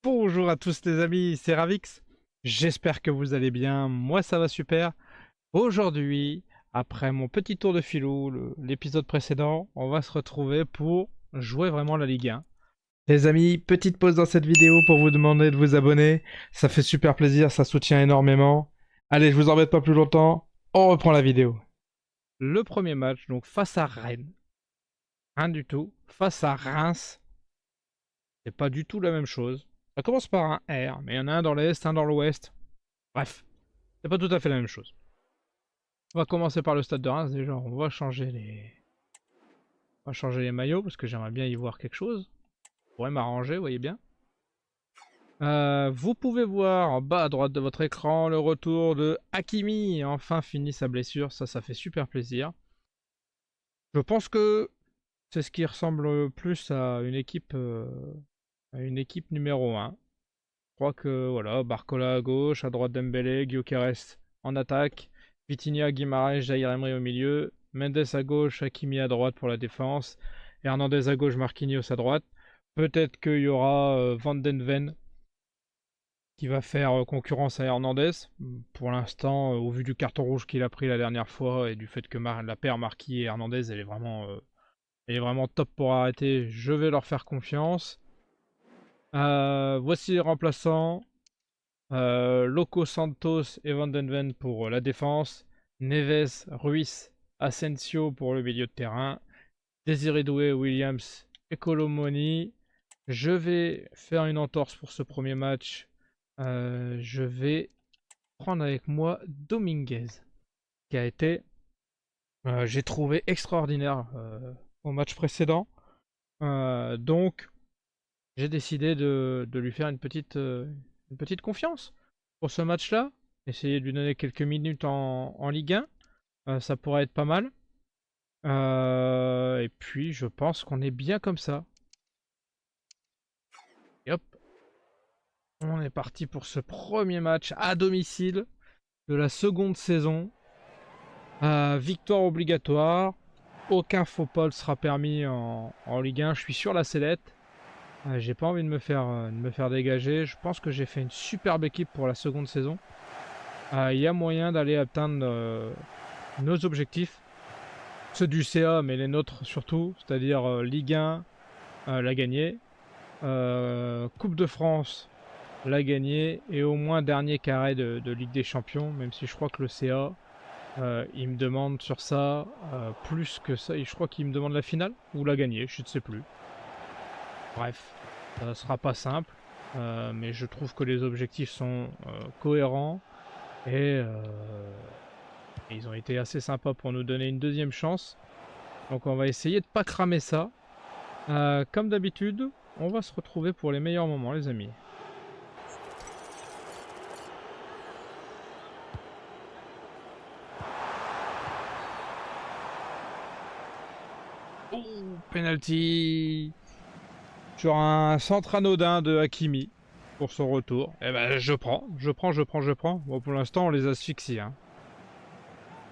Bonjour à tous les amis, c'est Ravix. J'espère que vous allez bien, moi ça va super. Aujourd'hui, après mon petit tour de filou, l'épisode précédent, on va se retrouver pour jouer vraiment la Ligue 1. Les amis, petite pause dans cette vidéo pour vous demander de vous abonner. Ça fait super plaisir, ça soutient énormément. Allez, je vous embête pas plus longtemps, on reprend la vidéo. Le premier match, donc face à Rennes. Rien du tout. Face à Reims, c'est pas du tout la même chose. Ça commence par un R, mais il y en a un dans l'Est, un dans l'Ouest. Bref, c'est pas tout à fait la même chose. On va commencer par le stade de Reims déjà. On va changer les maillots parce que j'aimerais bien y voir quelque chose. Ça pourrait m'arranger, vous voyez bien. Vous pouvez voir en bas à droite de votre écran le retour de Hakimi. Enfin fini sa blessure, ça fait super plaisir. Je pense que c'est ce qui ressemble plus à une équipe numéro 1. Je crois que voilà, Barcola à gauche, à droite Dembélé, Gyökeres en attaque, Vitinha, Guimaraes, Jair Emery au milieu, Mendes à gauche, Hakimi à droite pour la défense, et Hernandez à gauche, Marquinhos à droite. Peut-être qu'il y aura Van den Ven qui va faire concurrence à Hernandez. Pour l'instant, au vu du carton rouge qu'il a pris la dernière fois et du fait que la paire Marquis et Hernandez, elle est vraiment top pour arrêter, je vais leur faire confiance. Voici les remplaçants. Loco Santos et Van den Ven pour la défense. Neves, Ruiz, Asensio pour le milieu de terrain. Désiré Doué, Williams et Colomoni. Je vais faire une entorse pour ce premier match. Je vais prendre avec moi Dominguez, qui a été, j'ai trouvé extraordinaire au match précédent. Donc, j'ai décidé de lui faire une petite confiance pour ce match-là. Essayer de lui donner quelques minutes en Ligue 1. Ça pourrait être pas mal. Et puis, je pense qu'on est bien comme ça. Et hop, on est parti pour ce premier match à domicile de la seconde saison. Victoire obligatoire. Aucun faux pas sera permis en Ligue 1. Je suis sur la sellette. J'ai pas envie de me faire dégager. Je pense que j'ai fait une superbe équipe pour la seconde saison. Il y a moyen d'aller atteindre nos objectifs. Ceux du CA, mais les nôtres surtout. C'est-à-dire Ligue 1, la gagner. Coupe de France, la gagner. Et au moins dernier carré de Ligue des Champions. Même si je crois que le CA, il me demande sur ça plus que ça. Et je crois qu'il me demande la finale ou la gagner. Je ne sais plus. Bref, ça sera pas simple, mais je trouve que les objectifs sont cohérents et ils ont été assez sympas pour nous donner une deuxième chance. Donc on va essayer de pas cramer ça. Comme d'habitude, on va se retrouver pour les meilleurs moments, les amis. Oh, penalty sur un centre anodin de Hakimi pour son retour. Eh ben, je prends. Bon, pour l'instant, on les asphyxie. Hein.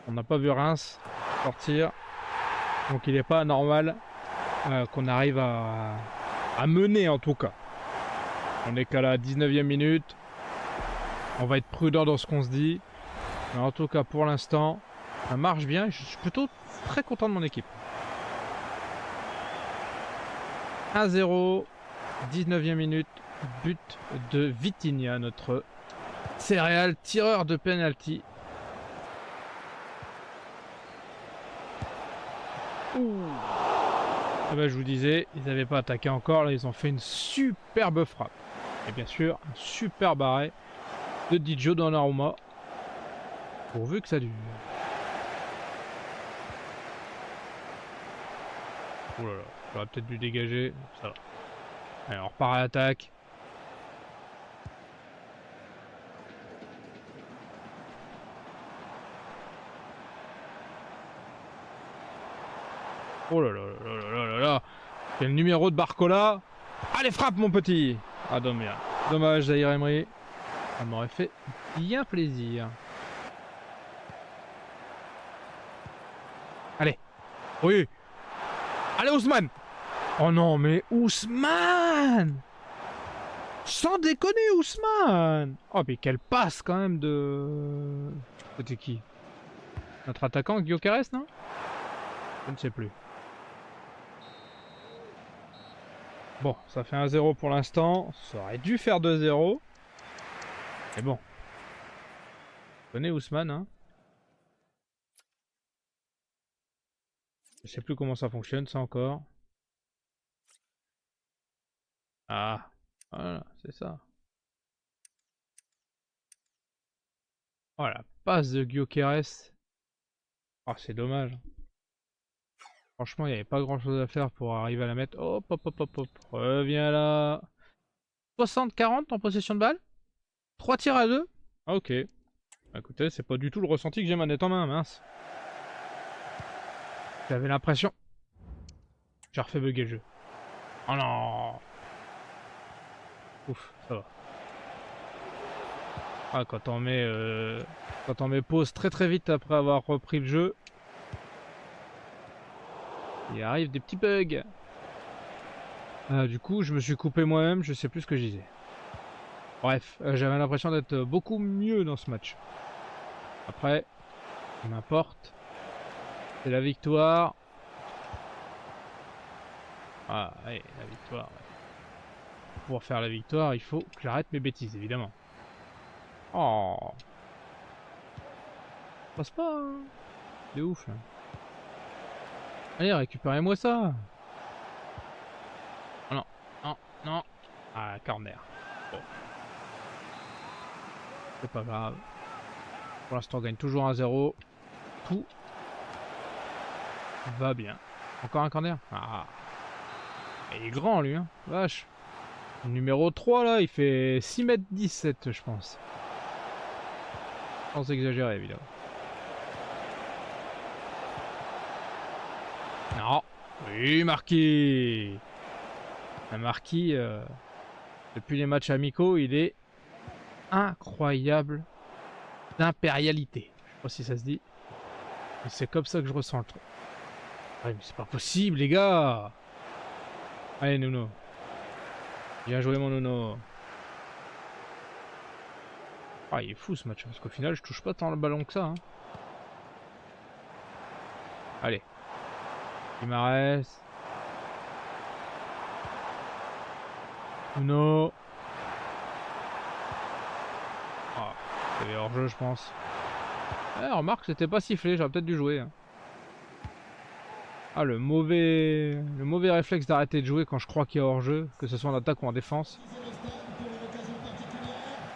On n'a pas vu Reims sortir. Donc il n'est pas anormal qu'on arrive à mener en tout cas. On est qu'à la 19e minute. On va être prudent dans ce qu'on se dit. Mais en tout cas pour l'instant, ça marche bien. Je suis plutôt très content de mon équipe. 1-0, 19e minute, but de Vitinha, notre céréal tireur de penalty. Ouh. Ah bah, je vous disais, ils n'avaient pas attaqué encore, là ils ont fait une superbe frappe. Et bien sûr, un superbe arrêt de Didio Donnarumma. Pourvu que ça dure. Oh là là, j'aurais peut-être dû dégager, ça va. Allez, on repart à l'attaque. Oh là là là là là là là. Quel numéro de Barcola. Allez, frappe mon petit. Ah dommage. Dommage, Zaïre Emery. Ça m'aurait fait bien plaisir. Allez. Oui. Allez Ousmane. Oh non mais Ousmane. Sans déconner, Ousmane! Oh, mais quelle passe quand même de... C'était qui? Notre attaquant, Gyökeres, non? Je ne sais plus. Bon, ça fait 1-0 pour l'instant. Ça aurait dû faire 2-0. Mais bon. Connais Ousmane, hein? Je sais plus comment ça fonctionne, ça encore. Ah, voilà, c'est ça. Oh, la passe de Gyökeres. Oh, c'est dommage. Franchement, il n'y avait pas grand chose à faire pour arriver à la mettre. Hop, hop, hop, hop, hop. Reviens là. 60-40 en possession de balle. 3 tirs à 2. Ah, ok. Écoutez, c'est pas du tout le ressenti que j'ai manette en main, mince. J'avais l'impression. J'ai refait bugger le jeu. Oh non. Ouf, ça va. Ah, quand on met pause très très vite après avoir repris le jeu, il arrive des petits bugs. Du coup, je me suis coupé moi-même, je sais plus ce que je disais. Bref, j'avais l'impression d'être beaucoup mieux dans ce match. Après, n'importe. C'est la victoire. Ah, allez, la victoire. Ouais. Pour pouvoir faire la victoire, il faut que j'arrête mes bêtises, évidemment. Oh. Passe pas, hein. C'est ouf, là. Allez, récupérez-moi ça. Oh non, non, non. Ah, corner. Bon. C'est pas grave. Pour l'instant, on gagne toujours 1-0. Tout va bien. Encore un corner. Ah. Il est grand, lui, hein. Vache. Le numéro 3, là, il fait 6,17 m, je pense. Sans exagérer, évidemment. Non. Oui, Marquis. Un Marquis, depuis les matchs amicaux, il est incroyable d'impérialité. Je sais pas si ça se dit. Mais c'est comme ça que je ressens le truc. Ouais, mais c'est pas possible, les gars. Allez, Nuno. Bien joué, mon Nuno. Ah, il est fou ce match, parce qu'au final, je touche pas tant le ballon que ça. Hein. Allez. Guimarães. Nuno. Ah, c'était hors-jeu, je pense. Eh, remarque, c'était pas sifflé, j'aurais peut-être dû jouer. Hein. Ah, le mauvais réflexe d'arrêter de jouer quand je crois qu'il y a hors-jeu, que ce soit en attaque ou en défense.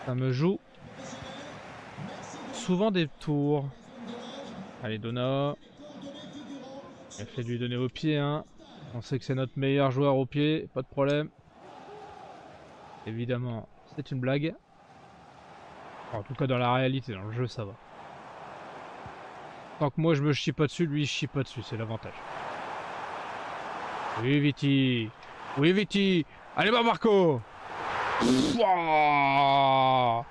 Ça me joue souvent des tours. Allez, Donna. Il a fait de lui donner au pied, hein. On sait que c'est notre meilleur joueur au pied, pas de problème. Évidemment, c'est une blague. En tout cas, dans la réalité, dans le jeu, ça va. Tant que moi je me chie pas dessus, lui il chie pas dessus, c'est l'avantage. Oui, Viti. Oui, Viti. Allez, bah, Marco. Wow.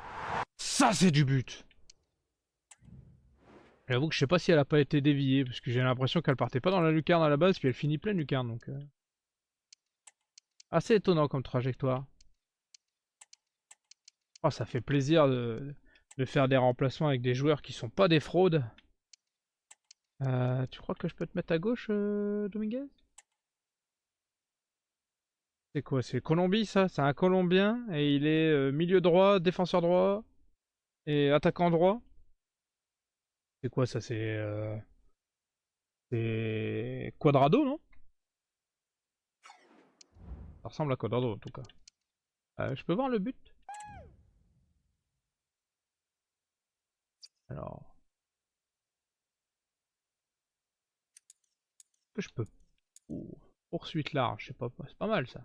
Ça, c'est du but. J'avoue que je sais pas si elle a pas été déviée, parce que j'ai l'impression qu'elle partait pas dans la lucarne à la base, puis elle finit pleine lucarne, donc... Assez étonnant comme trajectoire. Oh, ça fait plaisir de faire des remplacements avec des joueurs qui sont pas des fraudes. Tu crois que je peux te mettre à gauche, Dominguez? C'est quoi? C'est Colombie, ça? C'est un Colombien, et il est milieu droit, défenseur droit, et attaquant droit? C'est quoi ça? C'est Quadrado, non? Ça ressemble à Quadrado en tout cas. Je peux voir le but? Alors. Est-ce que je peux. Ouh, poursuite large, je sais pas. C'est pas mal ça.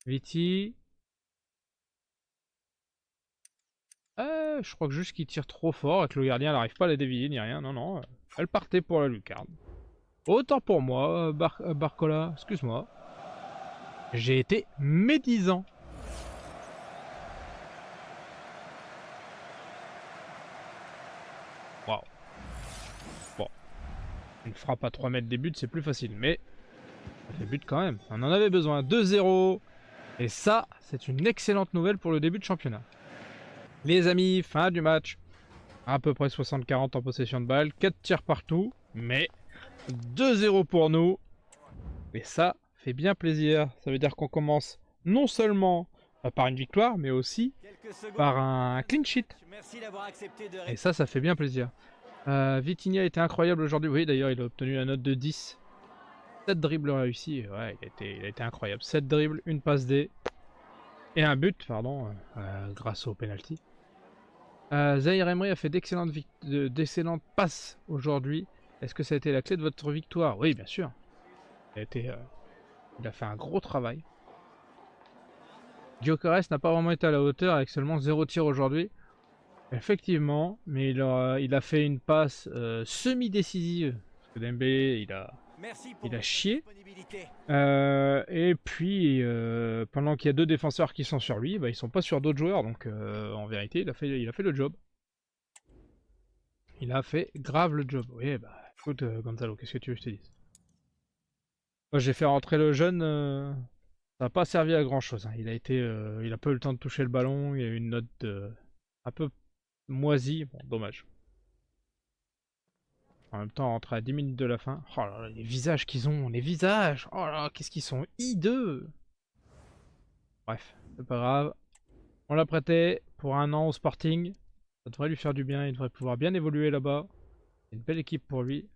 Viti. Je crois que juste qu'il tire trop fort et que le gardien n'arrive pas à la dévier ni rien. Non, non. Elle partait pour la lucarne. Autant pour moi, Barcola. Excuse-moi. J'ai été médisant. Waouh. Bon. Une frappe à 3 mètres des buts, c'est plus facile. Mais ça fait but quand même. On en avait besoin. 2-0. Et ça, c'est une excellente nouvelle pour le début de championnat. Les amis, fin du match. À peu près 60-40 en possession de balle. 4 tirs partout. Mais 2-0 pour nous. Et ça fait bien plaisir. Ça veut dire qu'on commence non seulement par une victoire, mais aussi par un clean sheet. Et ça fait bien plaisir. Vitinha a été incroyable aujourd'hui. Oui, d'ailleurs, il a obtenu la note de 10. 7 dribbles réussis. Ouais, il a été incroyable. 7 dribbles, une passe D. Et un but, pardon, grâce au penalty. Zahir Emery a fait d'excellentes passes aujourd'hui. Est-ce que ça a été la clé de votre victoire? Oui, bien sûr. Il a fait un gros travail. Gyökeres n'a pas vraiment été à la hauteur avec seulement 0 tir aujourd'hui. Effectivement, mais il a fait une passe semi-décisive. Parce que Dembélé, il a chié. Et puis, pendant qu'il y a 2 défenseurs qui sont sur lui, bah, ils sont pas sur d'autres joueurs. Donc, en vérité, il a fait le job. Il a fait grave le job. Oui, bah, écoute, Gonzalo, qu'est-ce que tu veux que je te dise? Moi, j'ai fait rentrer le jeune. Ça n'a pas servi à grand chose. Hein. Il a pas eu le temps de toucher le ballon. Il a eu une note un peu moisie. Bon, dommage. En même temps, rentrer à 10 minutes de la fin. Oh là là, les visages qu'ils ont, les visages. Oh là là, qu'est-ce qu'ils sont hideux. Bref, c'est pas grave. On l'a prêté pour 1 an au Sporting. Ça devrait lui faire du bien. Il devrait pouvoir bien évoluer là-bas. C'est une belle équipe pour lui.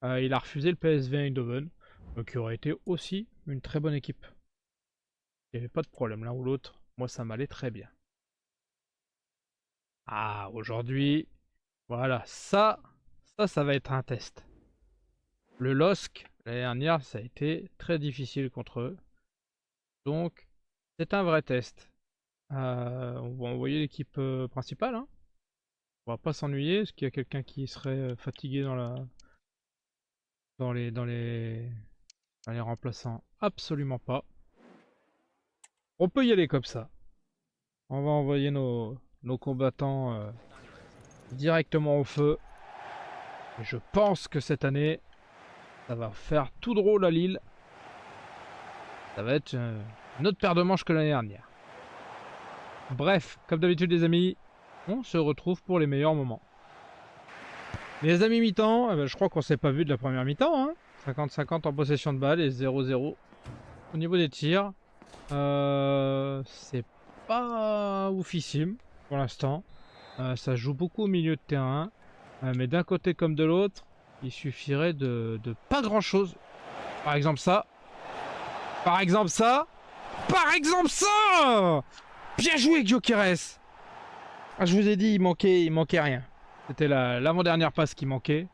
Il a refusé le PSV Eindhoven, qui aurait été aussi une très bonne équipe. Il n'y avait pas de problème l'un ou l'autre. Moi, ça m'allait très bien. Ah, aujourd'hui, voilà, ça va être un test. Le LOSC, l'année dernière, ça a été très difficile contre eux. Donc, c'est un vrai test. On va envoyer l'équipe principale. Hein. On va pas s'ennuyer. Est-ce qu'il y a quelqu'un qui serait fatigué dans les remplaçants? Absolument pas. On peut y aller comme ça. On va envoyer nos combattants directement au feu. Et je pense que cette année, ça va faire tout drôle à Lille. Ça va être une autre paire de manches que l'année dernière. Bref, comme d'habitude les amis, on se retrouve pour les meilleurs moments. Les amis mi-temps, je crois qu'on s'est pas vu de la première mi-temps. Hein. 50-50 en possession de balle et 0-0 au niveau des tirs. C'est pas oufissime pour l'instant. Ça joue beaucoup au milieu de terrain. Mais d'un côté comme de l'autre, il suffirait de pas grand chose. Par exemple ça. Par exemple ça. Par exemple ça. Bien joué Gyökeres. Ah, je vous ai dit, il manquait rien. C'était l'avant-dernière passe qui manquait.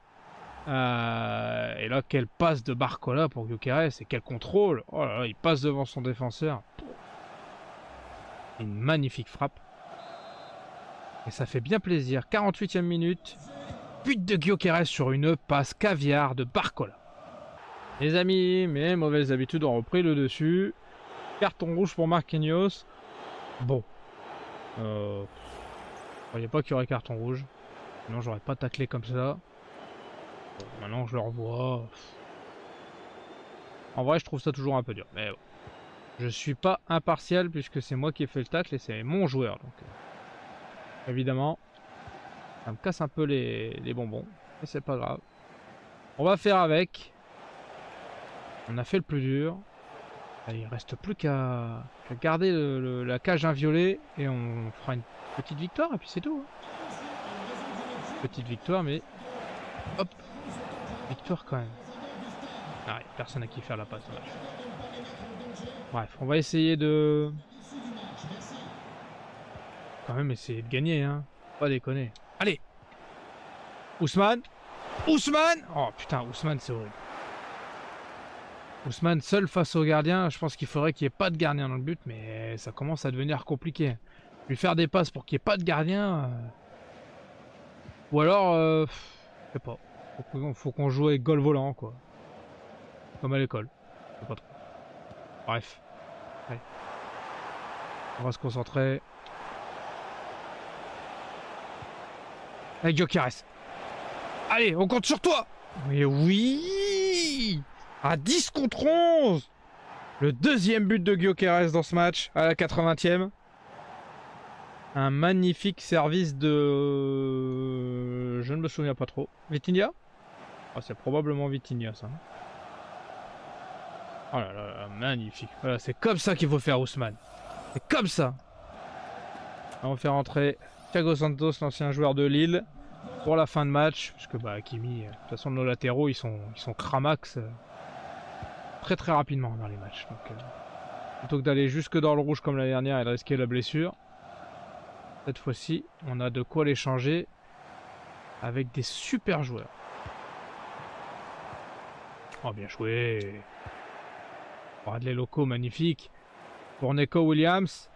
Et là, quelle passe de Barcola pour Gyökeres et quel contrôle. Oh là là, il passe devant son défenseur. Une magnifique frappe. Et ça fait bien plaisir. 48e minute. But de Gyökeres sur une passe caviar de Barcola. Les amis, mes mauvaises habitudes ont repris le dessus. Carton rouge pour Marquinhos. Bon. Je croyais pas qu'il y aurait carton rouge. Sinon j'aurais pas taclé comme ça. Bon, maintenant je le revois. En vrai je trouve ça toujours un peu dur. Mais bon. Je suis pas impartial puisque c'est moi qui ai fait le tacle et c'est mon joueur. Donc évidemment, ça me casse un peu les bonbons. Mais c'est pas grave. On va faire avec. On a fait le plus dur. Allez, il reste plus qu'à garder la cage inviolée et on fera une petite victoire et puis c'est tout. Hein. Petite victoire mais hop, victoire quand même. Ah, y a personne à qui faire la passe. Bref, on va essayer de quand même essayer de gagner hein. Pas déconner. Allez, Ousmane. Ousmane. Oh putain, Ousmane c'est horrible. Ousmane seul face au gardien, je pense qu'il faudrait qu'il n'y ait pas de gardien dans le but, mais ça commence à devenir compliqué. Lui faire des passes pour qu'il n'y ait pas de gardien. Ou alors, je sais pas. Faut qu'on joue avec goal volant, quoi. Comme à l'école. Je sais pas trop. Bref. Allez. On va se concentrer. Avec Gyökeres. Allez, on compte sur toi. Mais oui. À 10 contre 11. Le deuxième but de Gyökeres dans ce match, à la 80e. Un magnifique service de... Je ne me souviens pas trop. Vitinha? Ah, c'est probablement Vitinha, ça. Oh là là, magnifique. Voilà, c'est comme ça qu'il faut faire Ousmane. C'est comme ça. On fait rentrer Thiago Santos, l'ancien joueur de Lille, pour la fin de match. Parce que bah, Kimi, de toute façon, nos latéraux, ils sont cramax très très rapidement dans les matchs. Donc, plutôt que d'aller jusque dans le rouge comme l'année dernière et de risquer la blessure, cette fois-ci, on a de quoi les changer avec des super joueurs. Oh, bien joué. Bradley Locaux, magnifique. Pour Neko Williams.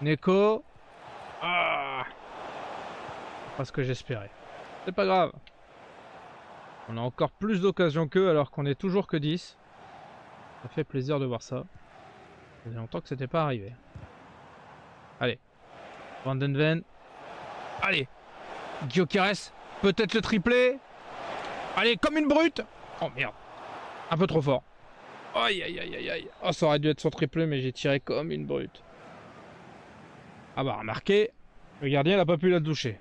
Neko. Ah, pas ce que j'espérais. C'est pas grave. On a encore plus d'occasions qu'eux alors qu'on est toujours que 10. Ça fait plaisir de voir ça. Ça faisait longtemps que c'était pas arrivé. Allez. Van den Ven. Allez. Gyökeres. Peut-être le triplé. Allez, comme une brute. Oh merde. Un peu trop fort. Aïe aïe aïe aïe aïe. Oh, ça aurait dû être son triplé, mais j'ai tiré comme une brute. Ah bah, remarquez. Le gardien n'a pas pu la toucher.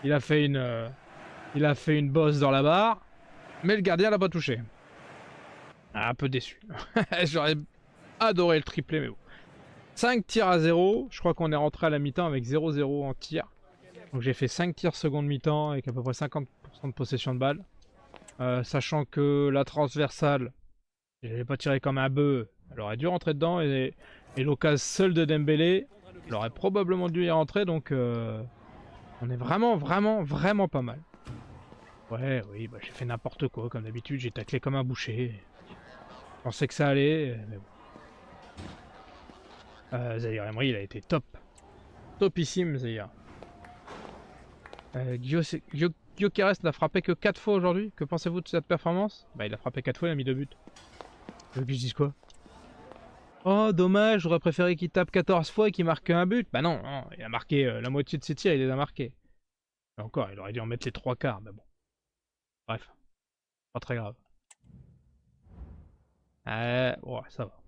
Il a fait une bosse dans la barre. Mais le gardien l'a pas touché. Ah, un peu déçu. J'aurais adoré le triplé, mais bon. 5 tirs à 0. Je crois qu'on est rentré à la mi-temps avec 0-0 en tir. Donc j'ai fait 5 tirs seconde mi-temps avec à peu près 50% de possession de balle. Sachant que la transversale, je n'avais pas tiré comme un bœuf. Elle aurait dû rentrer dedans et l'occasion seule de Dembélé, elle aurait probablement dû y rentrer. Donc on est vraiment pas mal. Ouais, oui, bah, j'ai fait n'importe quoi comme d'habitude. J'ai taclé comme un boucher. Je pensais que ça allait, mais bon. Zahir Emery, il a été top. Topissime, Zahir. Gyökeres n'a frappé que 4 fois aujourd'hui. Que pensez-vous de cette performance? Bah, il a frappé 4 fois, il a mis 2 buts. Tu veux que je dise quoi? Oh, dommage, j'aurais préféré qu'il tape 14 fois et qu'il marque un but. Bah non, non, il a marqué la moitié de ses tirs, il les a marqués. Et encore, il aurait dû en mettre les 3 quarts, mais bon. Bref, pas très grave. Ouais, ça va.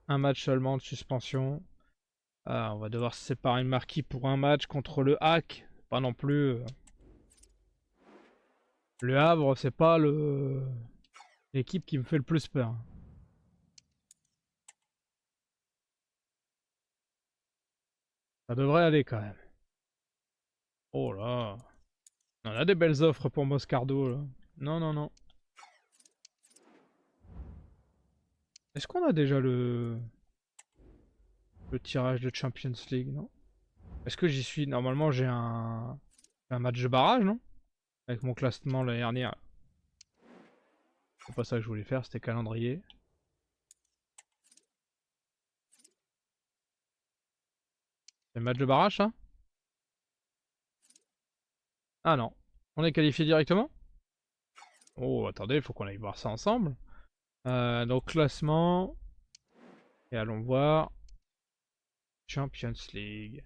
Un match seulement de suspension. Ah, on va devoir se séparer le marquis pour un match contre le Hack. Pas non plus. Le Havre, c'est pas l'équipe qui me fait le plus peur. Ça devrait aller quand même. Oh là. On a des belles offres pour Moscardo là. Non, non, non. Est-ce qu'on a déjà le tirage de Champions League, non? Est-ce que j'y suis? Normalement, j'ai un match de barrage, non? Avec mon classement l'année dernière. C'est pas ça que je voulais faire, c'était calendrier. C'est le match de barrage, ça? Ah non. On est qualifié directement? Oh, attendez, il faut qu'on aille voir ça ensemble. Donc, classement. Et allons voir. Champions League.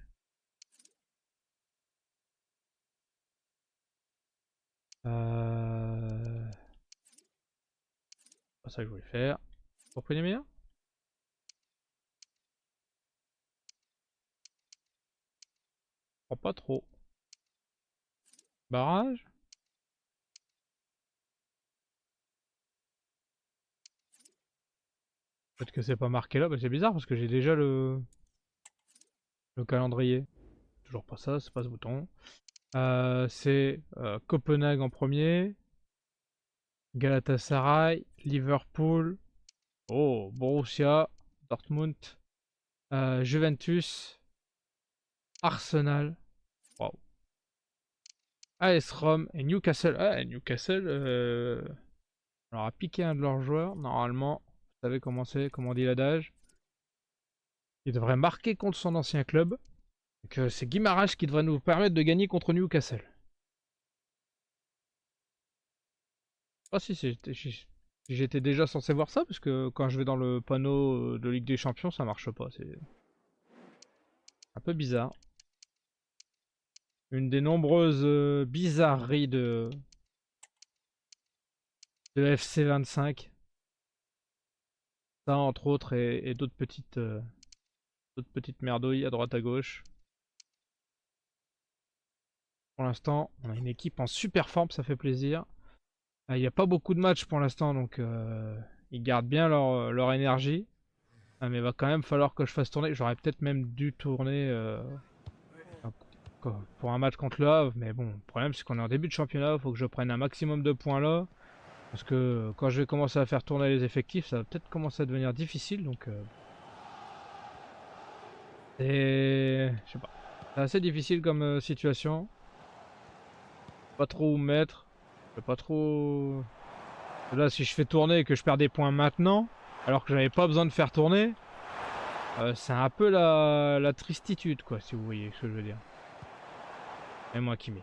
Pas ça que je voulais faire. Pour prix des meilleurs? Oh, pas trop. Barrage? Peut-être que c'est pas marqué là, bah c'est bizarre parce que j'ai déjà le calendrier. Toujours pas ça, c'est pas ce bouton. C'est Copenhague en premier, Galatasaray, Liverpool, oh, Borussia, Dortmund, Juventus, Arsenal, wow. AS Rome et Newcastle. Ah, Newcastle, on leur a piqué un de leurs joueurs. Normalement, vous savez comment c'est, comment on dit l'adage. Il devrait marquer contre son ancien club. Donc c'est Guimaraes qui devrait nous permettre de gagner contre Newcastle. Ah si, j'étais déjà censé voir ça, parce que quand je vais dans le panneau de Ligue des Champions, ça marche pas. C'est un peu bizarre. Une des nombreuses bizarreries de FC25. Ça, entre autres, et d'autres petites merdouilles à droite à gauche. Pour l'instant, on a une équipe en super forme, ça fait plaisir. Il n'y a pas beaucoup de matchs pour l'instant, donc ils gardent bien leur énergie. Mais il va quand même falloir que je fasse tourner. J'aurais peut-être même dû tourner pour un match contre le Havre. Mais bon, le problème c'est qu'on est en début de championnat. Il faut que je prenne un maximum de points là. Parce que quand je vais commencer à faire tourner les effectifs, ça va peut-être commencer à devenir difficile. Donc je sais pas. C'est assez difficile comme situation. Pas trop où me mettre. Je sais pas trop. Là, si je fais tourner et que je perds des points maintenant, alors que j'avais pas besoin de faire tourner, c'est un peu la tristitude, quoi, si vous voyez ce que je veux dire. Et moi qui mets.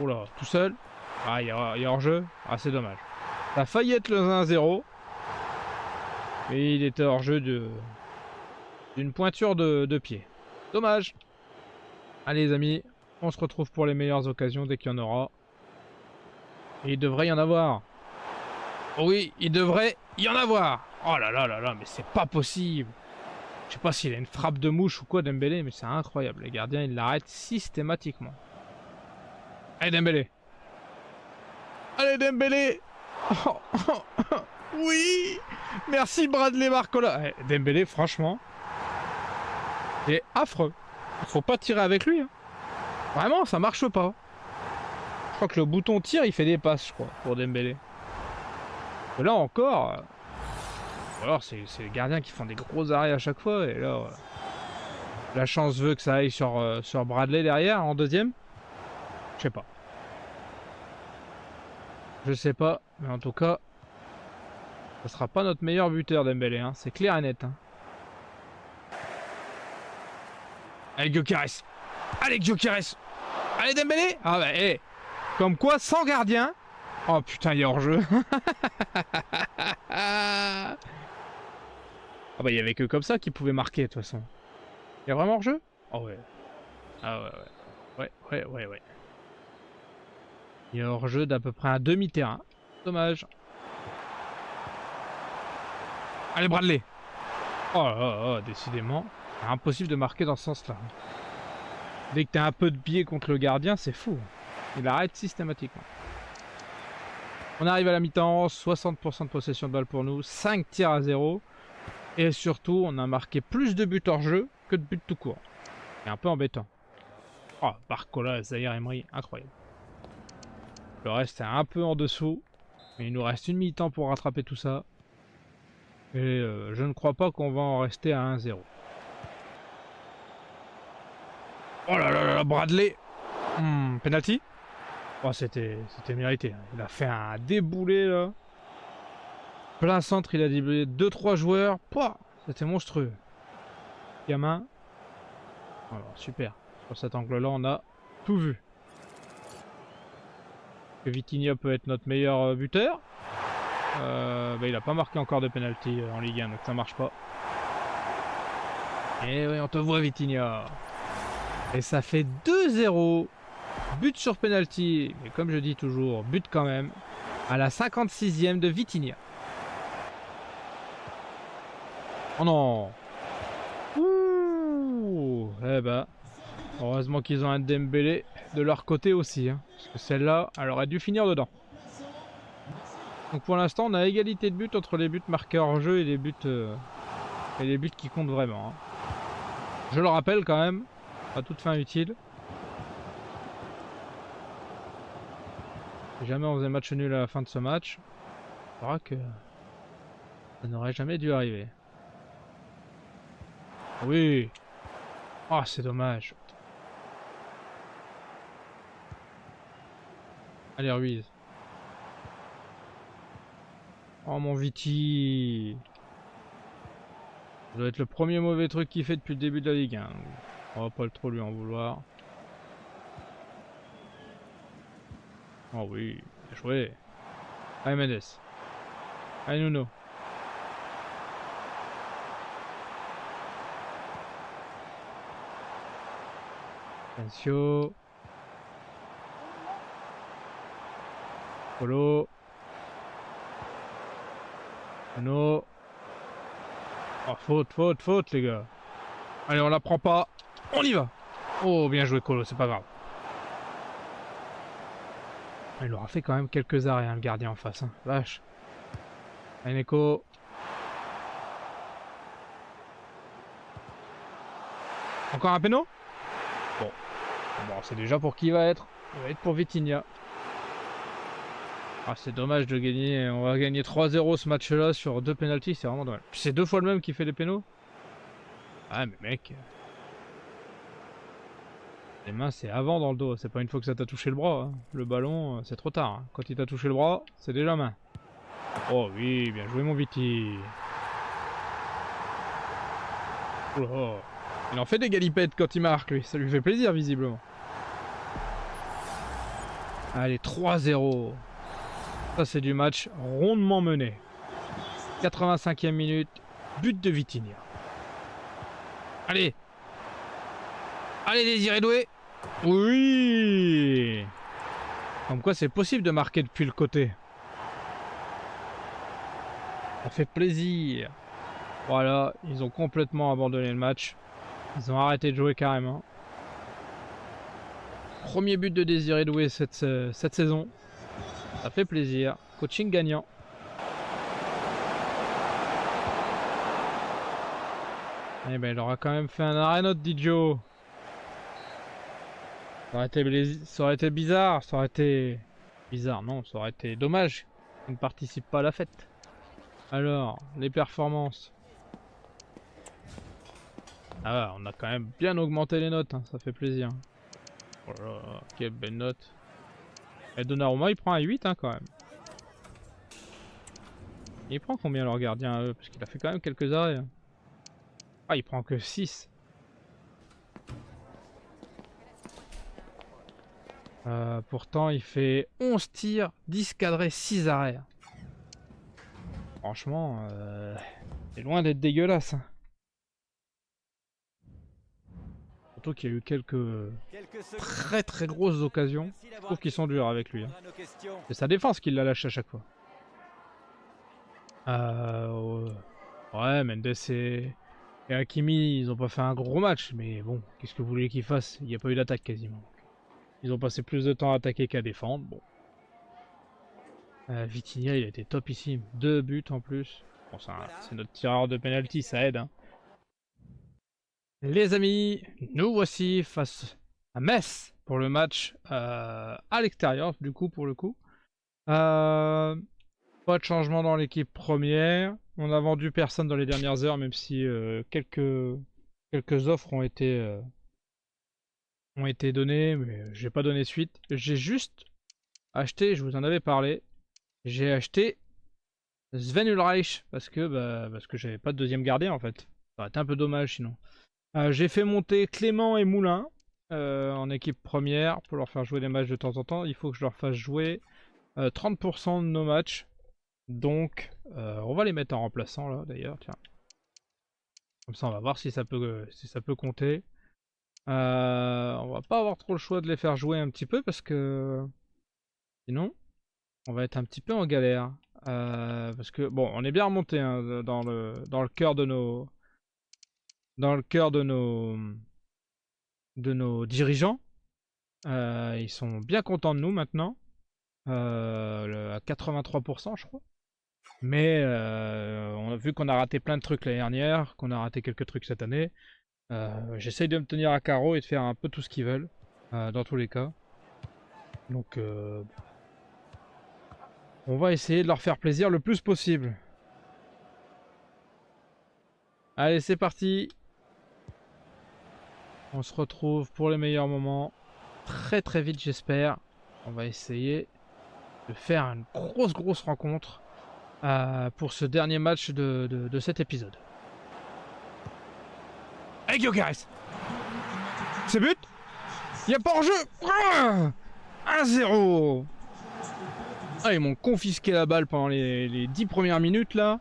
Oh là, tout seul. Ah, il y a hors-jeu. Ah, c'est dommage. Ça a failli être le 1-0. Et il était hors-jeu d'une pointure de pied. Dommage. Allez, les amis, on se retrouve pour les meilleures occasions dès qu'il y en aura. Et il devrait y en avoir. Oh oui, il devrait y en avoir. Oh là là là là, mais c'est pas possible. Je sais pas s'il a une frappe de mouche ou quoi, Dembélé, mais c'est incroyable. Les gardiens, ils l'arrêtent systématiquement. Allez, Dembélé. Allez, Dembélé. Oh, oh, oh. Oui. Merci, Bradley Barcola. Dembélé, franchement, c'est affreux. Faut pas tirer avec lui. Hein. Vraiment, ça marche pas. Je crois que le bouton tir, il fait des passes, je crois, pour Dembélé. Et là encore, alors c'est les gardiens qui font des gros arrêts à chaque fois. Et là, la chance veut que ça aille sur Bradley derrière en deuxième. Je sais pas. Je sais pas, mais en tout cas, ça sera pas notre meilleur buteur Dembélé, hein. C'est clair et net. Hein. Allez Gyökeres. Allez Gyökeres. Allez Dembélé. Ah bah comme quoi, sans gardien. Oh putain, il est hors jeu. Ah bah il y avait que comme ça qu'il pouvait marquer de toute façon. Il y a vraiment hors jeu. Oh ouais. Ah ouais ouais. Ouais. Il est hors jeu d'à peu près un demi-terrain. Dommage. Allez Bradley. Oh là là, décidément. C'est impossible de marquer dans ce sens-là. Dès que t'as un peu de biais contre le gardien, c'est fou. Il arrête systématiquement. On arrive à la mi-temps, 60% de possession de balle pour nous, 5 tirs à 0. Et surtout, on a marqué plus de buts hors jeu que de buts tout court. C'est un peu embêtant. Oh, Barcola, Zahir Emery, incroyable. Le reste est un peu en dessous. Mais il nous reste une mi-temps pour rattraper tout ça. Et je ne crois pas qu'on va en rester à 1-0. Oh là là là, Bradley. Penalty. Oh, c'était mérité. Il a fait un déboulé là. Plein centre, il a déboulé 2-3 joueurs. Pouah, c'était monstrueux. Gamin. Alors, super. Sur cet angle-là, on a tout vu. Que Vitinha peut être notre meilleur buteur. Bah, il a pas marqué encore de penalty en Ligue 1, donc ça marche pas. Et oui, on te voit Vitinha. Et ça fait 2-0. But sur penalty. Mais comme je dis toujours, but quand même. À la 56e de Vitinha. Oh non. Ouh. Eh bah. Heureusement qu'ils ont un Dembélé de leur côté aussi. Hein, parce que celle-là, elle aurait dû finir dedans. Donc pour l'instant, on a égalité de buts entre les buts marqués hors jeu et les buts qui comptent vraiment. Hein. Je le rappelle quand même, à toute fin utile. Si jamais on faisait match nul à la fin de ce match, on verra que ça n'aurait jamais dû arriver. Oui. Oh, c'est dommage. Allez, Ruiz. Oh, mon Viti. Ça doit être le premier mauvais truc qu'il fait depuis le début de la Ligue 1. On va pas trop lui en vouloir. Oh oui, bien joué. Allez, Mendes. Allez, Nuno. Attention. Polo. No. Oh, faute, les gars. Allez, on la prend pas. On y va. Oh, bien joué, Colo, c'est pas grave. Il aura fait quand même quelques arrêts, hein, le gardien en face. Hein. Vache. Allez, Neko. Encore un péno? Bon. Bon, c'est déjà pour qui il va être. Il va être pour Vitinha. Ah, c'est dommage de gagner. On va gagner 3-0 ce match-là sur 2 pénaltys. C'est vraiment dommage. C'est 2 fois le même qui fait les pénaux. Ah, mais mec. Les mains, c'est avant dans le dos. C'est pas une fois que ça t'a touché le bras. Hein. Le ballon, c'est trop tard. Hein. Quand il t'a touché le bras, c'est déjà main. Oh oui, bien joué, mon Viti. Oh. Il en fait des galipettes quand il marque, lui. Ça lui fait plaisir, visiblement. Allez, 3-0. Ça, c'est du match rondement mené. 85e minute. But de Vitinha. Allez. Allez, Désiré Doué. Oui. Comme quoi, c'est possible de marquer depuis le côté. Ça fait plaisir. Voilà, ils ont complètement abandonné le match. Ils ont arrêté de jouer carrément. Premier but de Désiré Doué cette saison. Ça fait plaisir. Coaching gagnant. Eh ben, il aura quand même fait un arrêt notre Didio. Ça aurait été bizarre. Ça aurait été... Bizarre, non. Ça aurait été dommage qu'il ne participe pas à la fête. Alors, les performances. Ah ouais, on a quand même bien augmenté les notes, hein, ça fait plaisir. Oh là là, quelle belle note. Et Donnarumma il prend un 8 hein, quand même. Et il prend combien leur gardien à eux? Parce qu'il a fait quand même quelques arrêts. Hein. Ah il prend que 6. Pourtant il fait 11 tirs, 10 cadrés, 6 arrêts. Franchement, c'est loin d'être dégueulasse. Hein. Surtout qu'il y a eu quelques très grosses occasions. Je trouve qu'ils sont durs avec lui. Hein. C'est sa défense qui l'a lâché à chaque fois. Ouais, Mendes et Hakimi, ils ont pas fait un gros match. Mais bon, qu'est-ce que vous voulez qu'ils fassent? Il n'y a pas eu d'attaque quasiment. Ils ont passé plus de temps à attaquer qu'à défendre. Bon. Vitinha, il a été topissime. 2 buts en plus. Bon, c'est notre tireur de penalty, ça aide. Hein. Les amis, nous voici face à Metz pour le match à l'extérieur, du coup, pour le coup. Pas de changement dans l'équipe première. On n'a vendu personne dans les dernières heures, même si quelques offres ont été données, mais j'ai pas donné suite. J'ai juste acheté, je vous en avais parlé, j'ai acheté Sven Ulreich parce que j'avais pas de deuxième gardien en fait. Ça aurait été un peu dommage sinon. J'ai fait monter Clément et Moulin en équipe première pour leur faire jouer des matchs de temps en temps. Il faut que je leur fasse jouer 30% de nos matchs. Donc, on va les mettre en remplaçant là d'ailleurs. Tiens. Comme ça, on va voir si ça peut compter. On va pas avoir trop le choix de les faire jouer un petit peu parce que sinon, on va être un petit peu en galère. Parce que bon, on est bien remonté hein, dans le cœur de nos dirigeants. Ils sont bien contents de nous maintenant. À 83% je crois. Mais on a vu qu'on a raté plein de trucs l'année dernière, qu'on a raté quelques trucs cette année. J'essaye de me tenir à carreau et de faire un peu tout ce qu'ils veulent, dans tous les cas. Donc on va essayer de leur faire plaisir le plus possible. Allez, c'est parti. On se retrouve pour les meilleurs moments. Très vite j'espère. On va essayer de faire une grosse rencontre pour ce dernier match de cet épisode. Avec Gyökeres. C'est but. Il n'y a pas en jeu. 1-0. Ah, ils m'ont confisqué la balle pendant les 10 premières minutes là.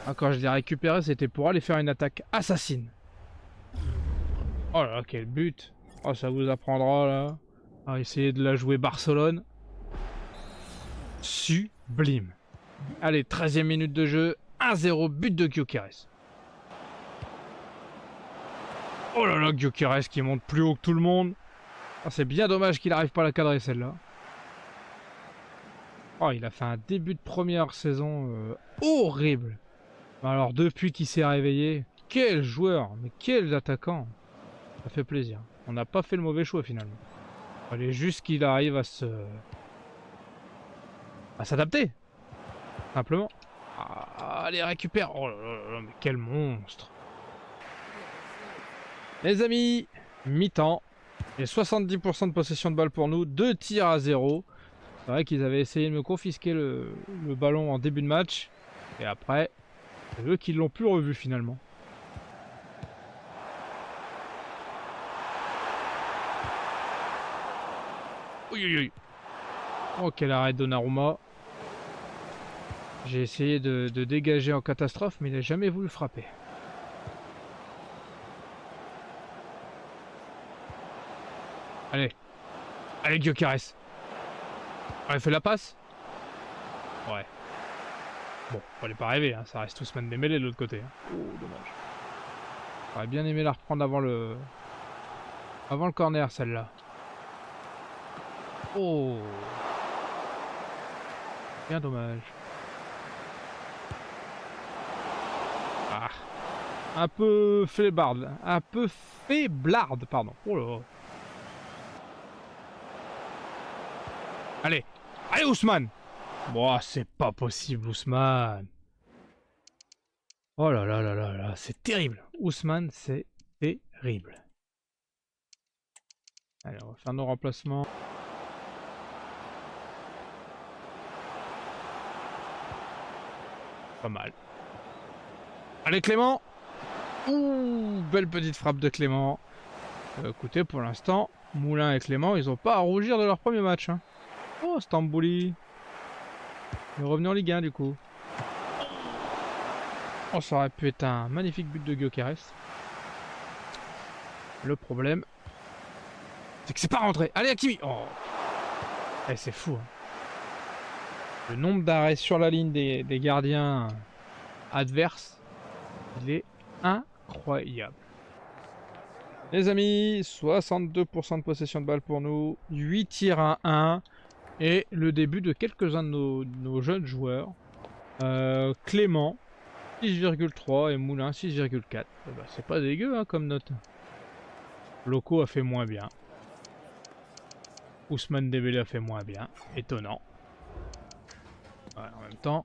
Ah, quand je l'ai récupéré, c'était pour aller faire une attaque assassine. Oh là là, quel but. Oh, ça vous apprendra là à essayer de la jouer Barcelone. Sublime. Allez, 13e minute de jeu. 1-0, but de Gyökeres. Oh là là, Gyökeres qui monte plus haut que tout le monde. Ah, c'est bien dommage qu'il n'arrive pas à la cadrer celle-là. Oh, il a fait un début de première saison horrible. Alors depuis qu'il s'est réveillé, quel joueur, mais quel attaquant. Ça fait plaisir. On n'a pas fait le mauvais choix finalement. Il fallait juste qu'il arrive à s'adapter. Simplement. Ah, allez, récupère. Oh là là là, mais quel monstre. Les amis, mi-temps. Et 70% de possession de balle pour nous. 2 tirs à 0. C'est vrai qu'ils avaient essayé de me confisquer le ballon en début de match. Et après, c'est eux qui l'ont plus revu finalement. Oui, oui, oui. Oh, quel arrêt de Donnarumma. J'ai essayé de dégager en catastrophe, mais il n'a jamais voulu frapper. Allez. Allez, Gyökeres. On a fait la passe. Ouais. Bon, fallait pas rêver, hein. Ça reste Ousmane Dembélé de l'autre côté. Hein. Oh, dommage. J'aurais bien aimé la reprendre avant le corner, celle-là. Oh. Bien dommage. Ah. Un peu faiblarde. Un peu faiblarde, pardon. Oh là. Allez. Allez, Ousmane. Bon, c'est pas possible, Ousmane. Oh là là là là là, c'est terrible. Ousmane, c'est terrible. Allez, on va faire nos remplacements. Pas mal. Allez, Clément. Ouh, belle petite frappe de Clément. Écoutez, pour l'instant, Moulin et Clément, ils ont pas à rougir de leur premier match. Hein. Oh, Stambouli. Il est revenu en Ligue 1 du coup. Oh, ça aurait pu être un magnifique but de Gyökeres. Le problème, c'est que c'est pas rentré. Allez, Hakimi. Oh. Eh, c'est fou. Hein. Le nombre d'arrêts sur la ligne des gardiens adverses, il est incroyable. Les amis, 62% de possession de balle pour nous, 8 tirs à 1 et le début de quelques-uns de nos jeunes joueurs. Clément, 6,3 et Moulin, 6,4. Bah, c'est pas dégueu hein, comme note. Loco a fait moins bien. Ousmane Dembélé a fait moins bien. Étonnant. Ouais, en même temps,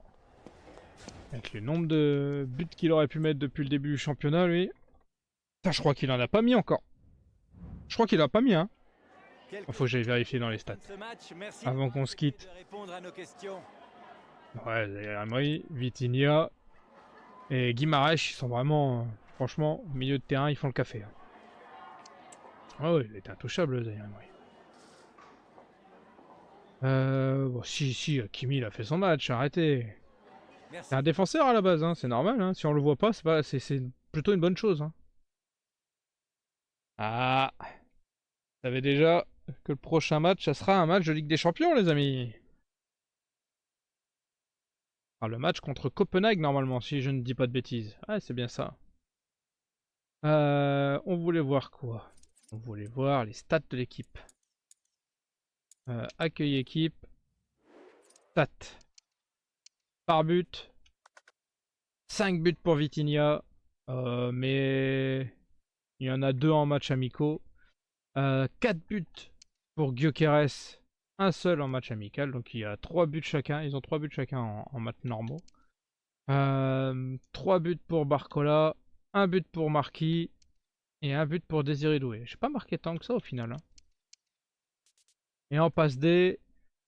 avec le nombre de buts qu'il aurait pu mettre depuis le début du championnat, lui... Ça, je crois qu'il en a pas mis encore. Je crois qu'il a pas mis, hein. Faut que j'aille vérifier dans les stats. Avant qu'on se quitte. Ouais, Zaïre Emery, Vitinha et Guimarães, ils sont vraiment... franchement, au milieu de terrain, ils font le café. Hein. Oh, ouais, il était intouchable, Zaïre Emery. Bon, si, Kimi, il a fait son match, arrêtez. C'est un défenseur à la base, hein, c'est normal. Hein. Si on le voit pas, c'est plutôt une bonne chose. Hein. Ah, vous savez déjà que le prochain match, ça sera un match de Ligue des Champions, les amis. Ah, le match contre Copenhague, normalement, si je ne dis pas de bêtises. Ah, c'est bien ça. On voulait voir quoi? On voulait voir les stats de l'équipe. Accueil équipe. Stats. Par but. 5 buts pour Vitinha. Mais il y en a 2 en match amicaux. 4 buts pour Gyökeres. Un seul en match amical. Donc il y a 3 buts chacun. Ils ont 3 buts chacun en match normaux. 3 buts pour Barcola. 1 but pour Marquis. Et 1 but pour Désiré Doué. J'ai pas marqué tant que ça au final. Hein. Et en passe D,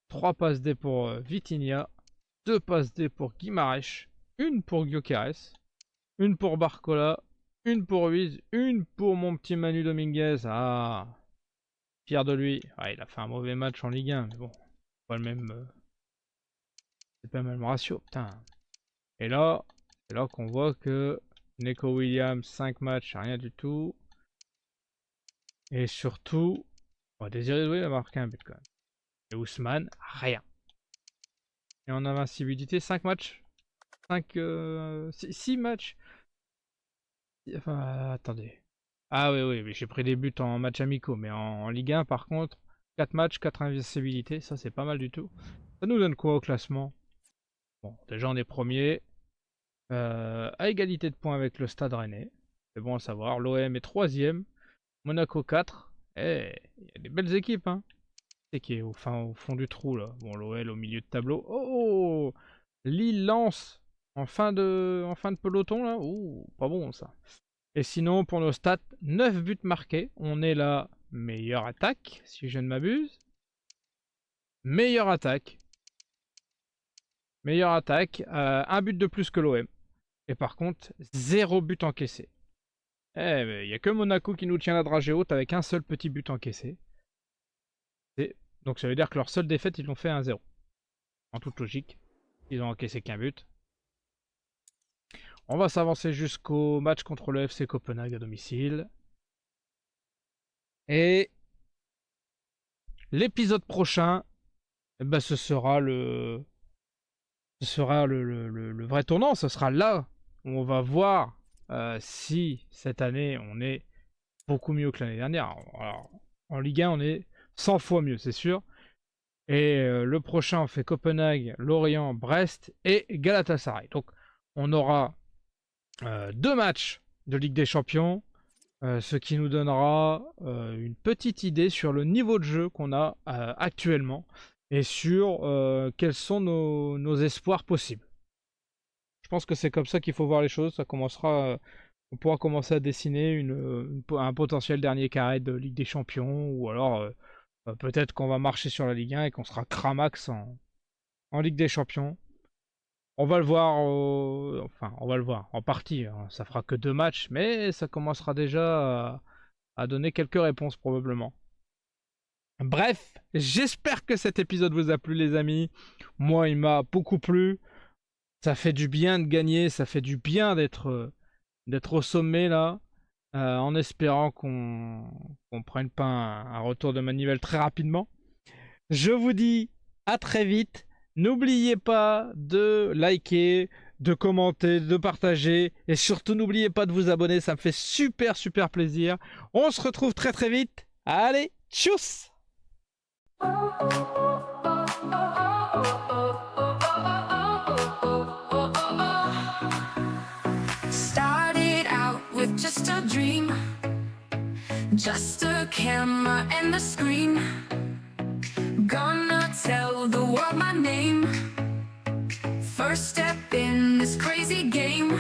3 passes D pour Vitinha, 2 passes D pour Guimarães, 1 pour Gyökeres, 1 pour Barcola, 1 pour Ruiz, 1 pour mon petit Manu Dominguez. Ah, fier de lui. Ah, il a fait un mauvais match en Ligue 1, mais bon, pas le même, c'est pas le même ratio, putain. Et là, c'est là qu'on voit que Neco Williams, 5 matchs, rien du tout. Et surtout, Désiré Doué a marqué un but quand même. Et Ousmane, rien. Et en invincibilité, 5 matchs. 6 matchs. Enfin, attendez. Ah oui, mais j'ai pris des buts en matchs amicaux, mais en Ligue 1 par contre, 4 matchs, 4 invincibilités, ça c'est pas mal du tout. Ça nous donne quoi au classement? Bon, déjà on est premier, à égalité de points avec le Stade Rennais, c'est bon à savoir. L'OM est troisième, Monaco 4. Eh, il y a des belles équipes, hein. C'est qui est au fond du trou là. Bon, l'OL au milieu de tableau. Oh, Lille lance en fin de peloton là. Ouh, pas bon ça. Et sinon, pour nos stats, 9 buts marqués. On est la meilleure attaque, si je ne m'abuse. Meilleure attaque. Meilleure attaque. Un but de plus que l'OM. Et par contre, 0 but encaissé. Eh, mais il n'y a que Monaco qui nous tient la dragée haute avec un seul petit but encaissé. Donc ça veut dire que leur seule défaite, ils l'ont fait 1-0. En toute logique. Ils ont encaissé qu'un but. On va s'avancer jusqu'au match contre le FC Copenhague à domicile. Et l'épisode prochain, eh ben, ce sera le vrai tournant. Ce sera là où on va voir si cette année on est beaucoup mieux que l'année dernière. Alors, en Ligue 1, on est 100 fois mieux, c'est sûr. Et le prochain, on fait Copenhague, Lorient, Brest et Galatasaray. Donc, on aura 2 matchs de Ligue des Champions, ce qui nous donnera une petite idée sur le niveau de jeu qu'on a actuellement et sur quels sont nos espoirs possibles. Je pense que c'est comme ça qu'il faut voir les choses. Ça commencera, on pourra commencer à dessiner un potentiel dernier carré de Ligue des Champions, ou alors peut-être qu'on va marcher sur la Ligue 1 et qu'on sera cramax en Ligue des Champions. On va le voir, enfin on va le voir en partie, hein. Ça fera que 2 matchs, mais ça commencera déjà à donner quelques réponses probablement. Bref, j'espère que cet épisode vous a plu les amis. Moi il m'a beaucoup plu. Ça fait du bien de gagner, ça fait du bien d'être au sommet là, en espérant qu'on prenne pas un retour de manivelle très rapidement. Je vous dis à très vite. N'oubliez pas de liker, de commenter, de partager. Et surtout, n'oubliez pas de vous abonner. Ça me fait super, super plaisir. On se retrouve très, très vite. Allez, tchuss! Started out with just a dream, just a camera and the screen. Gonna tell the world my name. First step in this crazy game.